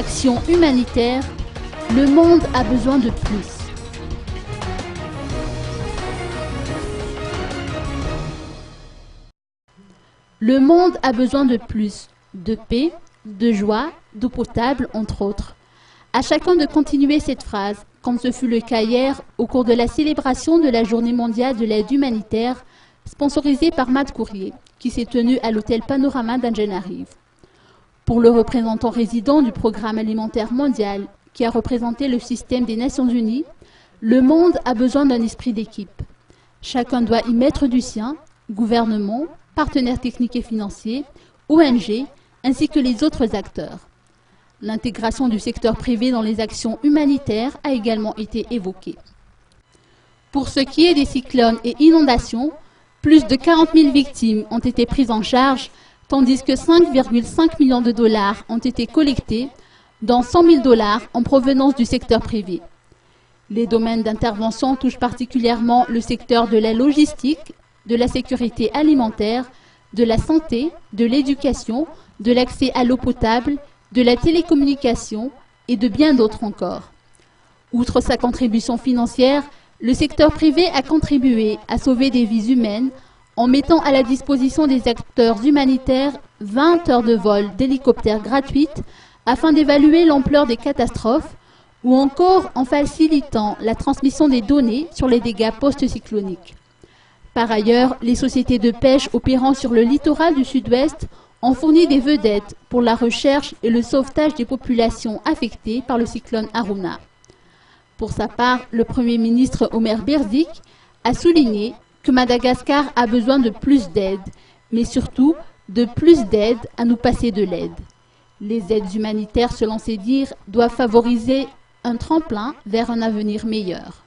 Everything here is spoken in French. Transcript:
Action humanitaire, le monde a besoin de plus. Le monde a besoin de plus, de paix, de joie, d'eau potable, entre autres. À chacun de continuer cette phrase, comme ce fut le cas hier au cours de la célébration de la Journée mondiale de l'aide humanitaire, sponsorisée par Mad Courrier, qui s'est tenue à l'hôtel Panorama d'Angenarive. Pour le représentant résident du Programme alimentaire mondial, qui a représenté le système des Nations Unies, le monde a besoin d'un esprit d'équipe. Chacun doit y mettre du sien, gouvernement, partenaires techniques et financiers, ONG, ainsi que les autres acteurs. L'intégration du secteur privé dans les actions humanitaires a également été évoquée. Pour ce qui est des cyclones et inondations, plus de 40 000 victimes ont été prises en charge, tandis que 5,5 millions de dollars ont été collectés, dont 100 000 dollars en provenance du secteur privé. Les domaines d'intervention touchent particulièrement le secteur de la logistique, de la sécurité alimentaire, de la santé, de l'éducation, de l'accès à l'eau potable, de la télécommunication et de bien d'autres encore. Outre sa contribution financière, le secteur privé a contribué à sauver des vies humaines en mettant à la disposition des acteurs humanitaires 20 heures de vol d'hélicoptères gratuites afin d'évaluer l'ampleur des catastrophes ou encore en facilitant la transmission des données sur les dégâts post-cycloniques. Par ailleurs, les sociétés de pêche opérant sur le littoral du sud-ouest ont fourni des vedettes pour la recherche et le sauvetage des populations affectées par le cyclone Haruna. Pour sa part, le Premier ministre Omer Berzik a souligné que Madagascar a besoin de plus d'aide, mais surtout de plus d'aide à nous passer de l'aide. Les aides humanitaires, selon ses dires, doivent favoriser un tremplin vers un avenir meilleur.